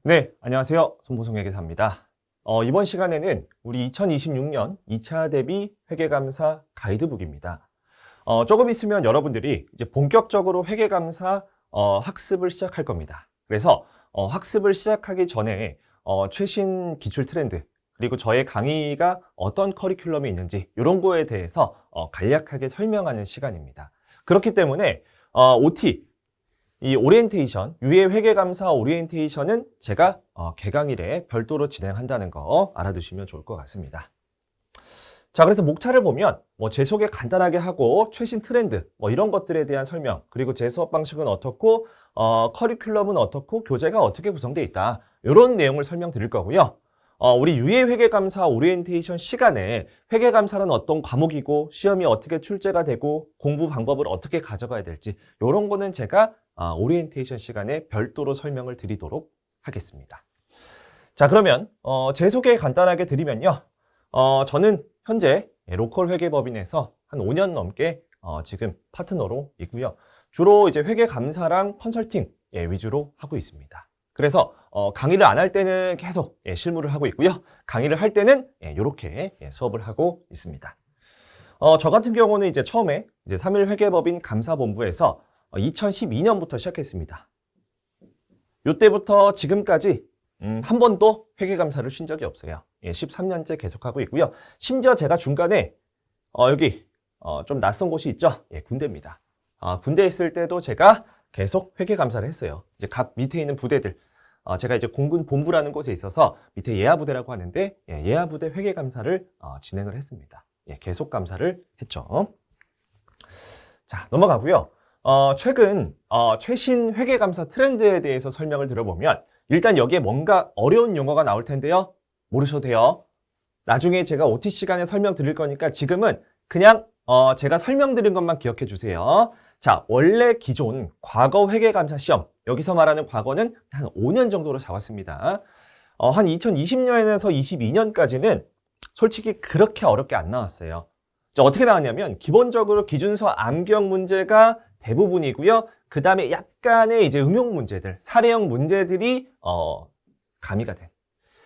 네, 안녕하세요. 손보성회계사입니다. 이번 시간에는 우리 2026년 2차 대비 회계감사 가이드북입니다. 조금 있으면 여러분들이 이제 본격적으로 회계감사 학습을 시작할 겁니다. 그래서 학습을 시작하기 전에 최신 기출 트렌드, 그리고 저의 강의가 어떤 커리큘럼이 있는지 이런 거에 대해서 간략하게 설명하는 시간입니다. 그렇기 때문에 OT, 이 오리엔테이션, 유예 회계감사 오리엔테이션은 제가 개강일에 별도로 진행한다는 거 알아두시면 좋을 것 같습니다. 자, 그래서 목차를 보면 제 소개 간단하게 하고 최신 트렌드 이런 것들에 대한 설명, 그리고 제 수업 방식은 어떻고 커리큘럼은 어떻고 교재가 어떻게 구성되어 있다, 이런 내용을 설명드릴 거고요. 우리 유예 회계감사 오리엔테이션 시간에 회계감사는 어떤 과목이고 시험이 어떻게 출제가 되고 공부 방법을 어떻게 가져가야 될지 이런 거는 제가 오리엔테이션 시간에 별도로 설명을 드리도록 하겠습니다. 자, 그러면 제 소개 간단하게 드리면요. 저는 현재 로컬 회계법인에서 한 5년 넘게 지금 파트너로 있고요. 주로 이제 회계감사랑 컨설팅 위주로 하고 있습니다. 그래서 강의를 안 할 때는 계속 실무를 하고 있고요. 강의를 할 때는 이렇게 수업을 하고 있습니다. 저 같은 경우는 이제 처음에 이제 3일 회계법인 감사본부에서 2012년부터 시작했습니다. 이때부터 지금까지 한 번도 회계감사를 쉰 적이 없어요. 13년째 계속하고 있고요. 심지어 제가 중간에 여기 좀 낯선 곳이 있죠? 군대입니다. 군대에 있을 때도 제가 계속 회계감사를 했어요. 이제 각 밑에 있는 부대들, 제가 이제 공군 본부라는 곳에 있어서 밑에 예하부대라고 하는데 예하부대 회계감사를 진행을 했습니다. 계속 감사를 했죠. 자, 넘어가고요. 최근 최신 회계감사 트렌드에 대해서 설명을 들어보면 일단 여기에 뭔가 어려운 용어가 나올 텐데요. 모르셔도 돼요. 나중에 제가 OT 시간에 설명드릴 거니까 지금은 그냥 제가 설명드린 것만 기억해 주세요. 자, 원래 기존 과거 회계감사 시험, 여기서 말하는 과거는 한 5년 정도로 잡았습니다. 한 2020년에서 22년까지는 솔직히 그렇게 어렵게 안 나왔어요. 자, 어떻게 나왔냐면 기본적으로 기준서 암기형 문제가 대부분이고요. 그 다음에 약간의 이제 응용 문제들, 사례형 문제들이 가미가 된.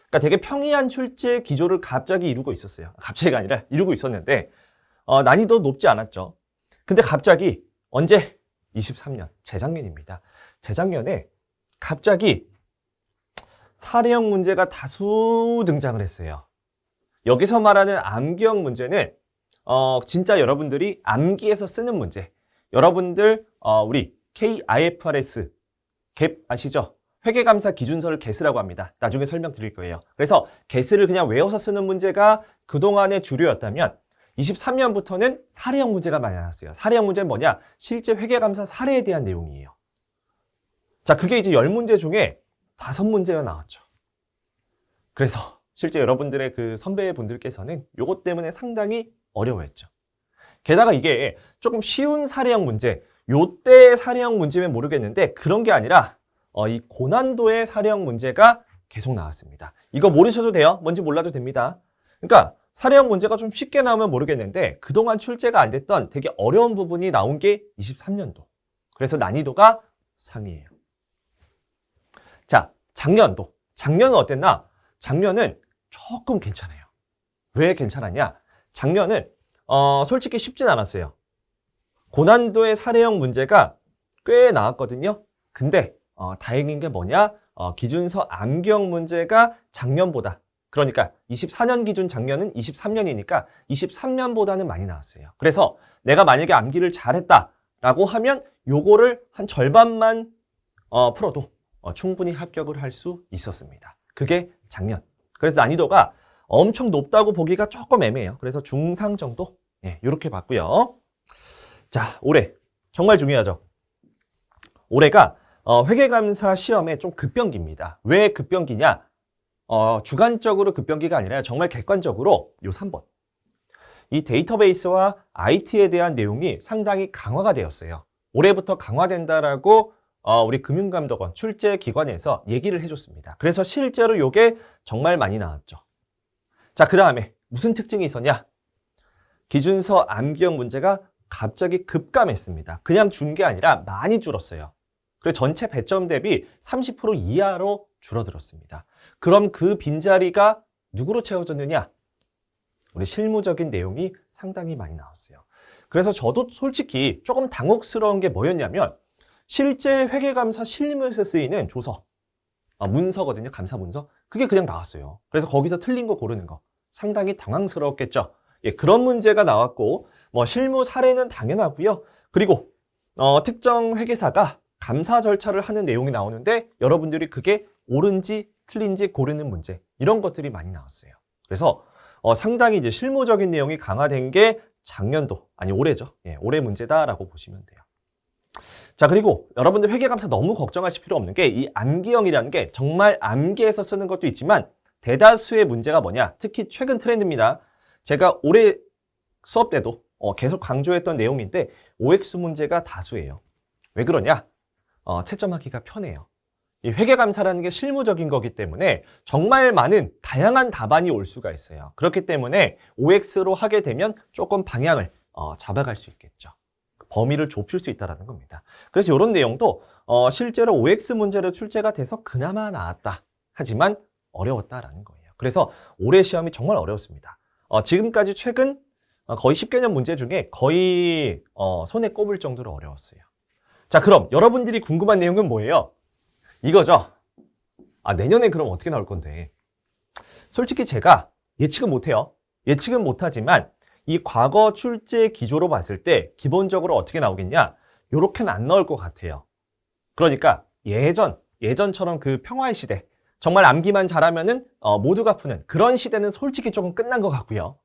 그러니까 되게 평이한 출제 기조를 갑자기 이루고 있었어요. 갑자기가 아니라 이루고 있었는데 난이도 높지 않았죠. 근데 갑자기 언제? 23년, 재작년입니다. 재작년에 갑자기 사례형 문제가 다수 등장을 했어요. 여기서 말하는 암기형 문제는 진짜 여러분들이 암기해서 쓰는 문제. 여러분들 우리 KIFRS, 갭 아시죠? 회계감사 기준서를 개스라고 합니다. 나중에 설명드릴 거예요. 그래서 개스를 그냥 외워서 쓰는 문제가 그동안의 주류였다면 23년부터는 사례형 문제가 많이 나왔어요. 사례형 문제는 뭐냐? 실제 회계감사 사례에 대한 내용이에요. 자, 그게 이제 10문제 중에 5문제가 나왔죠. 그래서 실제 여러분들의 그 선배분들께서는 요것 때문에 상당히 어려워했죠. 게다가 이게 조금 쉬운 사례형 문제, 요때 사례형 문제면 모르겠는데 그런 게 아니라 이 고난도의 사례형 문제가 계속 나왔습니다. 이거 모르셔도 돼요. 뭔지 몰라도 됩니다. 그러니까 사례형 문제가 좀 쉽게 나오면 모르겠는데 그동안 출제가 안 됐던 되게 어려운 부분이 나온 게 23년도. 그래서 난이도가 상이에요. 자, 작년도. 작년은 어땠나? 작년은 조금 괜찮아요. 왜 괜찮았냐? 작년은 솔직히 쉽진 않았어요. 고난도의 사례형 문제가 꽤 나왔거든요. 근데 다행인 게 뭐냐? 기준서 암기형 문제가 작년보다, 그러니까 24년 기준 작년은 23년이니까 23년보다는 많이 나왔어요. 그래서 내가 만약에 암기를 잘했다라고 하면 요거를 한 절반만 풀어도 충분히 합격을 할 수 있었습니다. 그게 작년. 그래서 난이도가 엄청 높다고 보기가 조금 애매해요. 그래서 중상 정도? 이렇게 봤고요. 자, 올해 정말 중요하죠. 올해가 회계감사 시험의 좀 급변기입니다. 왜 급변기냐? 주관적으로 급변기가 아니라 정말 객관적으로 요 3번. 이 데이터베이스와 IT에 대한 내용이 상당히 강화가 되었어요. 올해부터 강화된다라고 우리 금융감독원 출제기관에서 얘기를 해줬습니다. 그래서 실제로 요게 정말 많이 나왔죠. 자, 그 다음에 무슨 특징이 있었냐? 기준서 암기형 문제가 갑자기 급감했습니다. 그냥 준 게 아니라 많이 줄었어요. 그리고 전체 배점 대비 30% 이하로 줄어들었습니다. 그럼 그 빈자리가 누구로 채워졌느냐? 우리 실무적인 내용이 상당히 많이 나왔어요. 그래서 저도 솔직히 조금 당혹스러운 게 뭐였냐면 실제 회계감사 실무에서 쓰이는 조서, 문서거든요. 감사 문서. 그게 그냥 나왔어요. 그래서 거기서 틀린 거 고르는 거 상당히 당황스러웠겠죠. 예, 그런 문제가 나왔고 뭐 실무 사례는 당연하고요. 그리고 특정 회계사가 감사 절차를 하는 내용이 나오는데 여러분들이 그게 옳은지 틀린지 고르는 문제 이런 것들이 많이 나왔어요. 그래서 상당히 이제 실무적인 내용이 강화된 게 작년도 아니 올해죠. 예, 올해 문제다라고 보시면 돼요. 자, 그리고 여러분들 회계감사 너무 걱정하실 필요 없는 게 이 암기형이라는 게 정말 암기해서 쓰는 것도 있지만 대다수의 문제가 뭐냐? 특히 최근 트렌드입니다. 제가 올해 수업 때도 계속 강조했던 내용인데 OX 문제가 다수예요. 왜 그러냐? 채점하기가 편해요. 이 회계감사라는 게 실무적인 거기 때문에 정말 많은 다양한 답안이 올 수가 있어요. 그렇기 때문에 OX로 하게 되면 조금 방향을 잡아갈 수 있겠죠. 범위를 좁힐 수 있다는 겁니다. 그래서 이런 내용도 실제로 OX 문제로 출제가 돼서 그나마 나았다. 하지만 어려웠다라는 거예요. 그래서 올해 시험이 정말 어려웠습니다. 지금까지 최근 거의 10개년 문제 중에 거의 손에 꼽을 정도로 어려웠어요. 자, 그럼 여러분들이 궁금한 내용은 뭐예요? 이거죠. 내년에 그럼 어떻게 나올 건데? 솔직히 제가 예측은 못해요. 예측은 못하지만 이 과거 출제 기조로 봤을 때 기본적으로 어떻게 나오겠냐? 요렇게는 안 나올 것 같아요. 그러니까 예전처럼 그 평화의 시대, 정말 암기만 잘하면은 모두가 푸는 그런 시대는 솔직히 조금 끝난 것 같고요.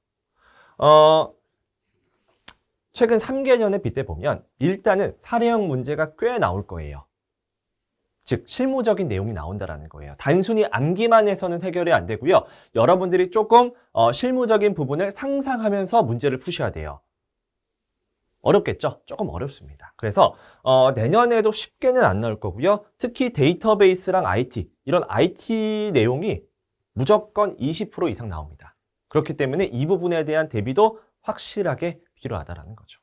최근 3개년에 빗대 보면 일단은 사례형 문제가 꽤 나올 거예요. 즉 실무적인 내용이 나온다라는 거예요. 단순히 암기만 해서는 해결이 안 되고요. 여러분들이 조금 실무적인 부분을 상상하면서 문제를 푸셔야 돼요. 어렵겠죠? 조금 어렵습니다. 그래서 내년에도 쉽게는 안 나올 거고요. 특히 데이터베이스랑 IT, 이런 IT 내용이 무조건 20% 이상 나옵니다. 그렇기 때문에 이 부분에 대한 대비도 확실하게 필요하다라는 거죠.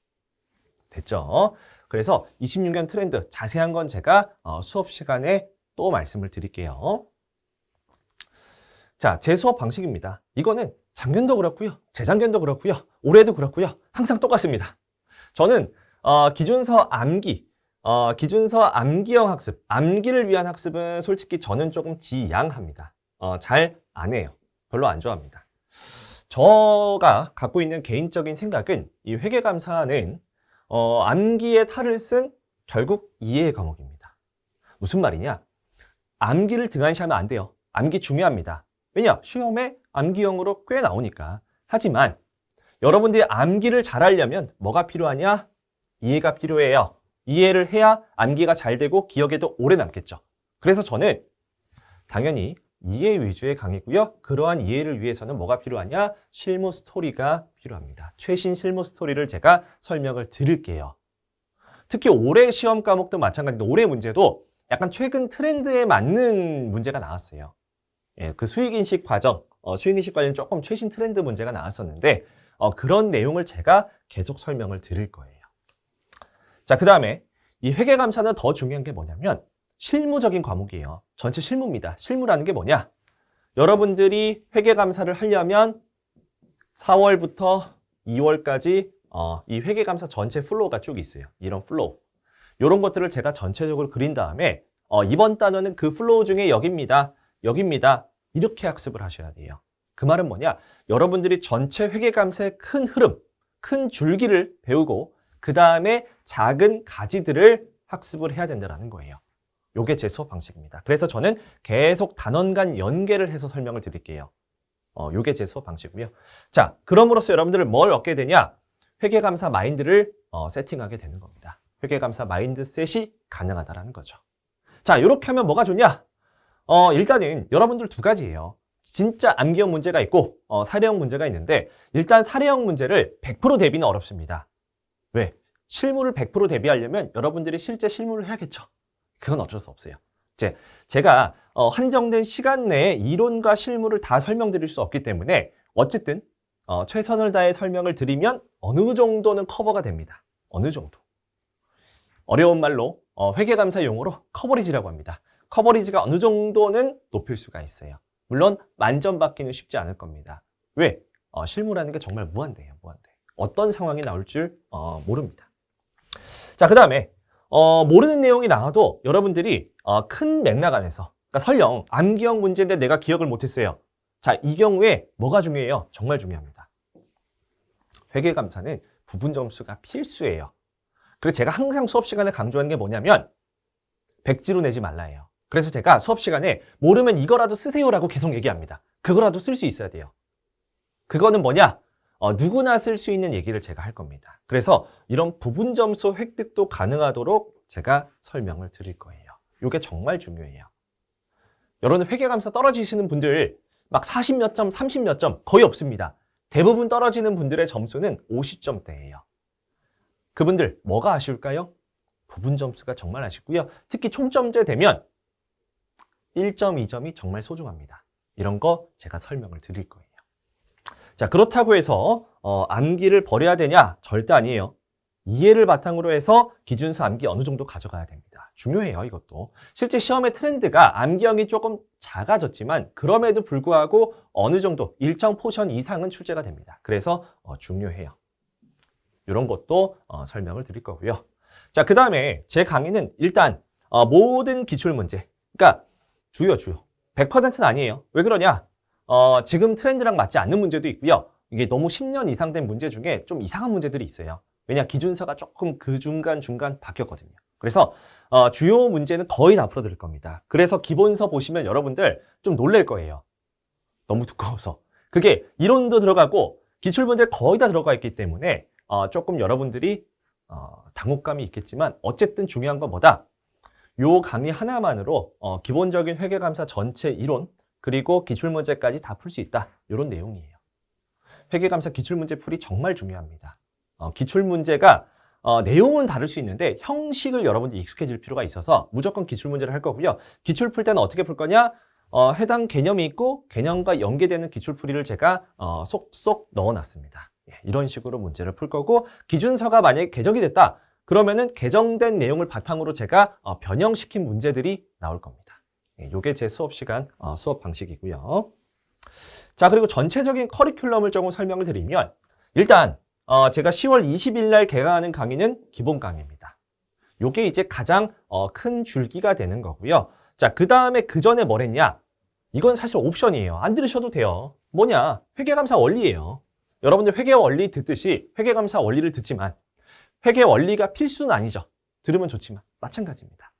됐죠? 그래서 26년 트렌드 자세한 건 제가 수업 시간에 또 말씀을 드릴게요. 자, 제 수업 방식입니다. 이거는 작년도 그렇고요. 재작년도 그렇고요. 올해도 그렇고요. 항상 똑같습니다. 저는 기준서 암기형 학습, 암기를 위한 학습은 솔직히 저는 조금 지양합니다. 잘 안 해요. 별로 안 좋아합니다. 제가 갖고 있는 개인적인 생각은 이 회계감사는 암기의 탈을 쓴 결국 이해의 과목입니다. 무슨 말이냐? 암기를 등한시하면 안 돼요. 암기 중요합니다. 왜냐? 시험에 암기형으로 꽤 나오니까. 하지만 여러분들이 암기를 잘하려면 뭐가 필요하냐? 이해가 필요해요. 이해를 해야 암기가 잘 되고 기억에도 오래 남겠죠. 그래서 저는 당연히 이해 위주의 강의고요. 그러한 이해를 위해서는 뭐가 필요하냐? 실무 스토리가 필요합니다. 최신 실무 스토리를 제가 설명을 드릴게요. 특히 올해 시험 과목도 마찬가지인데 올해 문제도 약간 최근 트렌드에 맞는 문제가 나왔어요. 예, 그 수익인식 과정, 수익인식 과정은 조금 최신 트렌드 문제가 나왔었는데 그런 내용을 제가 계속 설명을 드릴 거예요. 자, 그 다음에 이 회계감사는 더 중요한 게 뭐냐면 실무적인 과목이에요. 전체 실무입니다. 실무라는 게 뭐냐? 여러분들이 회계감사를 하려면 4월부터 2월까지 이 회계감사 전체 플로우가 쭉 있어요. 이런 플로우. 이런 것들을 제가 전체적으로 그린 다음에 이번 단원은 그 플로우 중에 여기입니다. 여기입니다. 이렇게 학습을 하셔야 돼요. 그 말은 뭐냐? 여러분들이 전체 회계감사의 큰 흐름, 큰 줄기를 배우고 그 다음에 작은 가지들을 학습을 해야 된다는 거예요. 요게 제 수업 방식입니다. 그래서 저는 계속 단원 간 연계를 해서 설명을 드릴게요. 요게 제 수업 방식이고요. 자, 그럼으로써 여러분들은 뭘 얻게 되냐? 회계감사 마인드를 세팅하게 되는 겁니다. 회계감사 마인드셋이 가능하다는 거죠. 자, 이렇게 하면 뭐가 좋냐? 일단은 여러분들 두 가지예요. 진짜 암기형 문제가 있고 사례형 문제가 있는데 일단 사례형 문제를 100% 대비는 어렵습니다. 왜? 실무를 100% 대비하려면 여러분들이 실제 실무를 해야겠죠. 그건 어쩔 수 없어요. 제가 한정된 시간 내에 이론과 실무를 다 설명드릴 수 없기 때문에 어쨌든 최선을 다해 설명을 드리면 어느 정도는 커버가 됩니다. 어느 정도. 어려운 말로 회계감사 용어로 커버리지라고 합니다. 커버리지가 어느 정도는 높일 수가 있어요. 물론 만점 받기는 쉽지 않을 겁니다. 왜? 실무라는 게 정말 무한대예요. 무한대. 어떤 상황이 나올 줄 모릅니다. 자, 그 다음에 모르는 내용이 나와도 여러분들이 큰 맥락 안에서, 그러니까 설령 암기형 문제인데 내가 기억을 못했어요. 자, 이 경우에 뭐가 중요해요? 정말 중요합니다. 회계감사는 부분 점수가 필수예요. 그래서 제가 항상 수업 시간에 강조하는 게 뭐냐면 백지로 내지 말라 해요. 그래서 제가 수업 시간에 모르면 이거라도 쓰세요라고 계속 얘기합니다. 그거라도 쓸 수 있어야 돼요. 그거는 뭐냐? 누구나 쓸 수 있는 얘기를 제가 할 겁니다. 그래서 이런 부분 점수 획득도 가능하도록 제가 설명을 드릴 거예요. 이게 정말 중요해요. 여러분 회계감사 떨어지시는 분들 막 40 몇 점, 30 몇 점 거의 없습니다. 대부분 떨어지는 분들의 점수는 50점대예요. 그분들 뭐가 아쉬울까요? 부분 점수가 정말 아쉽고요. 특히 총점제 되면 1점, 2점이 정말 소중합니다. 이런 거 제가 설명을 드릴 거예요. 자, 그렇다고 해서 암기를 버려야 되냐? 절대 아니에요. 이해를 바탕으로 해서 기준수 암기 어느 정도 가져가야 됩니다. 중요해요, 이것도. 실제 시험의 트렌드가 암기형이 조금 작아졌지만 그럼에도 불구하고 어느 정도 일정 포션 이상은 출제가 됩니다. 그래서 중요해요. 이런 것도 설명을 드릴 거고요. 자, 그 다음에 제 강의는 일단 모든 기출문제, 그러니까 주요 100%는 아니에요. 왜 그러냐? 지금 트렌드랑 맞지 않는 문제도 있고요. 이게 너무 10년 이상 된 문제 중에 좀 이상한 문제들이 있어요. 왜냐? 기준서가 조금 그 중간 바뀌었거든요. 그래서 주요 문제는 거의 다 풀어드릴 겁니다. 그래서 기본서 보시면 여러분들 좀 놀랄 거예요. 너무 두꺼워서. 그게 이론도 들어가고 기출문제 거의 다 들어가 있기 때문에 조금 여러분들이 당혹감이 있겠지만 어쨌든 중요한 건 뭐다? 요 강의 하나만으로 기본적인 회계감사 전체 이론 그리고 기출문제까지 다 풀 수 있다. 이런 내용이에요. 회계감사 기출문제 풀이 정말 중요합니다. 기출문제가 내용은 다를 수 있는데 형식을 여러분들이 익숙해질 필요가 있어서 무조건 기출문제를 할 거고요. 기출 풀 때는 어떻게 풀 거냐? 해당 개념이 있고 개념과 연계되는 기출풀이를 제가 쏙쏙 넣어놨습니다. 이런 식으로 문제를 풀 거고 기준서가 만약에 개정이 됐다. 그러면은 개정된 내용을 바탕으로 제가 변형시킨 문제들이 나올 겁니다. 이게 제 수업 시간 수업 방식이고요. 자, 그리고 전체적인 커리큘럼을 조금 설명을 드리면 일단 제가 10월 20일 날 개강하는 강의는 기본 강의입니다. 이게 이제 가장 큰 줄기가 되는 거고요. 자, 그 다음에 그 전에 뭘 했냐? 이건 사실 옵션이에요. 안 들으셔도 돼요. 뭐냐? 회계감사 원리예요. 여러분들 회계 원리 듣듯이 회계감사 원리를 듣지만 회계 원리가 필수는 아니죠. 들으면 좋지만 마찬가지입니다.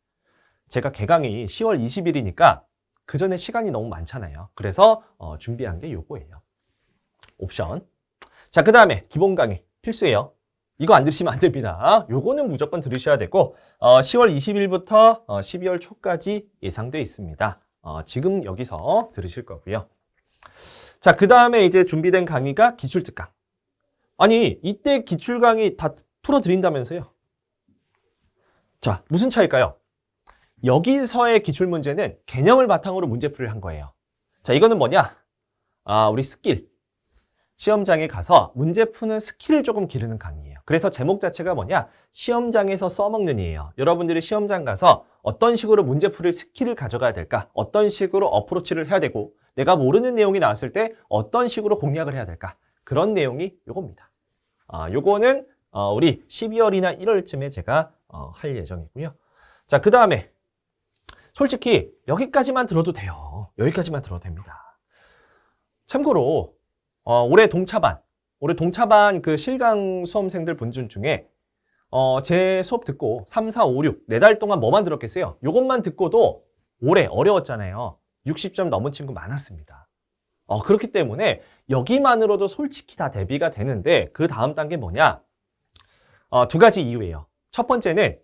제가 개강이 10월 20일이니까 그 전에 시간이 너무 많잖아요. 그래서 준비한 게 요거예요. 옵션. 자, 그 다음에 기본 강의 필수예요. 이거 안 들으시면 안 됩니다. 요거는 무조건 들으셔야 되고 10월 20일부터 12월 초까지 예상돼 있습니다. 지금 여기서 들으실 거고요. 자, 그 다음에 이제 준비된 강의가 기출특강. 아니, 이때 기출 강의 다 풀어드린다면서요. 자, 무슨 차이일까요? 여기서의 기출문제는 개념을 바탕으로 문제풀이를 한 거예요. 자, 이거는 뭐냐? 우리 스킬. 시험장에 가서 문제 푸는 스킬을 조금 기르는 강의예요. 그래서 제목 자체가 뭐냐? 시험장에서 써먹는 이에요. 여러분들이 시험장 가서 어떤 식으로 문제풀이 스킬을 가져가야 될까? 어떤 식으로 어프로치를 해야 되고 내가 모르는 내용이 나왔을 때 어떤 식으로 공략을 해야 될까? 그런 내용이 요겁니다. 요거는 우리 12월이나 1월쯤에 제가 할 예정이고요. 자, 그 다음에 솔직히 여기까지만 들어도 돼요. 여기까지만 들어도 됩니다. 참고로 올해 동차반 그 실강 수험생들 분들 중에 제 수업 듣고 3, 4, 5, 6, 4달 동안 뭐만 들었겠어요? 요것만 듣고도 올해 어려웠잖아요. 60점 넘은 친구 많았습니다. 그렇기 때문에 여기만으로도 솔직히 다 대비가 되는데 그 다음 단계 뭐냐? 두 가지 이유예요. 첫 번째는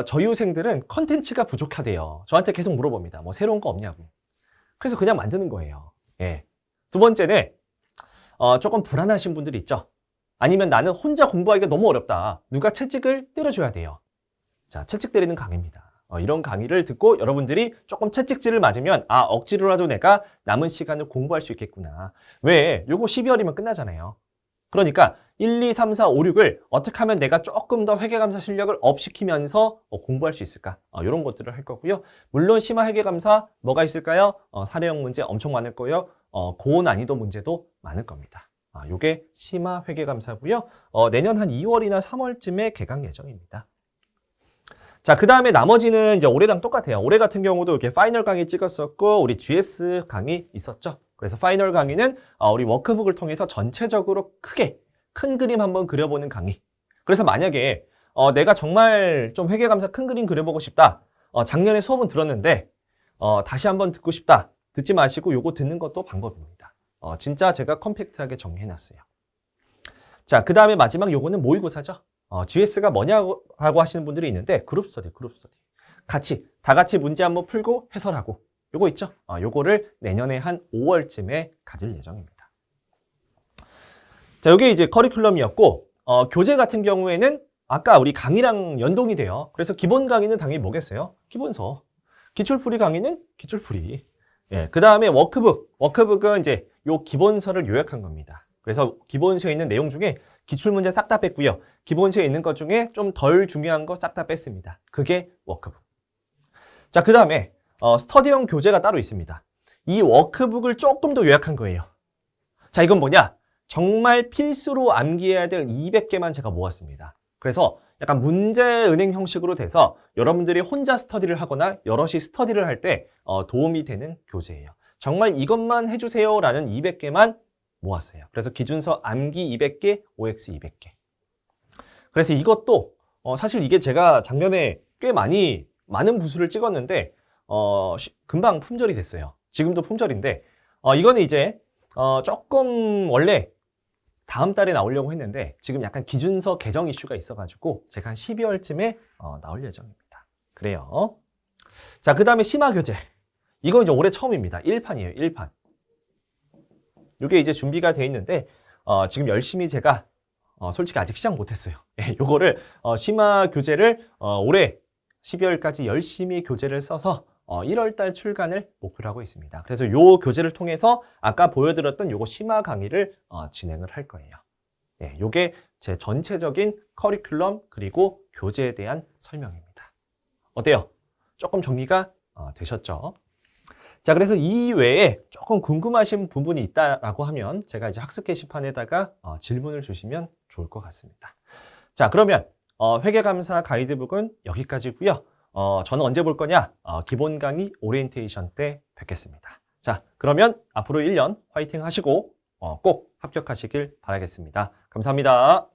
저유생들은 컨텐츠가 부족하대요. 저한테 계속 물어봅니다. 뭐 새로운 거 없냐고. 그래서 그냥 만드는 거예요. 예. 두 번째는 조금 불안하신 분들이 있죠. 아니면 나는 혼자 공부하기가 너무 어렵다. 누가 채찍을 때려줘야 돼요. 자, 채찍 때리는 강의입니다. 이런 강의를 듣고 여러분들이 조금 채찍질을 맞으면 억지로라도 내가 남은 시간을 공부할 수 있겠구나. 왜? 요거 12월이면 끝나잖아요. 그러니까 1, 2, 3, 4, 5, 6을 어떻게 하면 내가 조금 더 회계감사 실력을 업시키면서 공부할 수 있을까? 이런 것들을 할 거고요. 물론 심화 회계감사 뭐가 있을까요? 사례형 문제 엄청 많을 거고요. 고난이도 문제도 많을 겁니다. 요게 심화 회계감사고요. 내년 한 2월이나 3월쯤에 개강 예정입니다. 자, 그 다음에 나머지는 이제 올해랑 똑같아요. 올해 같은 경우도 이렇게 파이널 강의 찍었었고, 우리 GS 강의 있었죠. 그래서 파이널 강의는 우리 워크북을 통해서 전체적으로 크게 큰 그림 한번 그려보는 강의. 그래서 만약에 내가 정말 좀 회계감사 큰 그림 그려보고 싶다. 작년에 수업은 들었는데 다시 한번 듣고 싶다. 듣지 마시고 요거 듣는 것도 방법입니다. 진짜 제가 컴팩트하게 정리해놨어요. 자, 그 다음에 마지막 요거는 모의고사죠. GS가 뭐냐고 하시는 분들이 있는데 그룹 스터디. 다 같이 문제 한번 풀고 해설하고 요거 있죠. 요거를 내년에 한 5월쯤에 가질 예정입니다. 자, 요게 이제 커리큘럼이었고 교재 같은 경우에는 아까 우리 강의랑 연동이 돼요. 그래서 기본 강의는 당연히 뭐겠어요? 기본서. 기출풀이 강의는 기출풀이. 예, 그 다음에 워크북은 이제 요 기본서를 요약한 겁니다. 그래서 기본서에 있는 내용 중에 기출문제 싹 다 뺐고요. 기본서에 있는 것 중에 좀 덜 중요한 거 싹 다 뺐습니다. 그게 워크북. 자, 그 다음에 스터디형 교재가 따로 있습니다. 이 워크북을 조금 더 요약한 거예요. 자, 이건 뭐냐? 정말 필수로 암기해야 될 200개만 제가 모았습니다. 그래서 약간 문제은행 형식으로 돼서 여러분들이 혼자 스터디를 하거나 여럿이 스터디를 할 때 도움이 되는 교재예요. 정말 이것만 해주세요라는 200개만 모았어요. 그래서 기준서 암기 200개, OX 200개. 그래서 이것도 사실 이게 제가 작년에 꽤 많은 부수를 찍었는데 금방 품절이 됐어요. 지금도 품절인데 이거는 이제 조금 원래 다음 달에 나오려고 했는데 지금 약간 기준서 개정 이슈가 있어가지고 제가 한 12월쯤에 나올 예정입니다. 그래요. 자, 그 다음에 심화교재. 이거 이제 올해 처음입니다. 1판이에요. 1판. 이게 이제 준비가 돼 있는데 지금 열심히 제가 솔직히 아직 시작 못했어요. 요거를 심화교재를 올해 12월까지 열심히 교재를 써서 1월달 출간을 목표로 하고 있습니다. 그래서 요 교재를 통해서 아까 보여드렸던 요거 심화 강의를 진행을 할 거예요. 예, 요게 제 전체적인 커리큘럼 그리고 교재에 대한 설명입니다. 어때요? 조금 정리가 되셨죠? 자, 그래서 이 외에 조금 궁금하신 부분이 있다라고 하면 제가 이제 학습 게시판에다가 질문을 주시면 좋을 것 같습니다. 자, 그러면 회계감사 가이드북은 여기까지고요. 저는 언제 볼 거냐? 기본 강의 오리엔테이션 때 뵙겠습니다. 자, 그러면 앞으로 1년 화이팅 하시고 꼭 합격하시길 바라겠습니다. 감사합니다.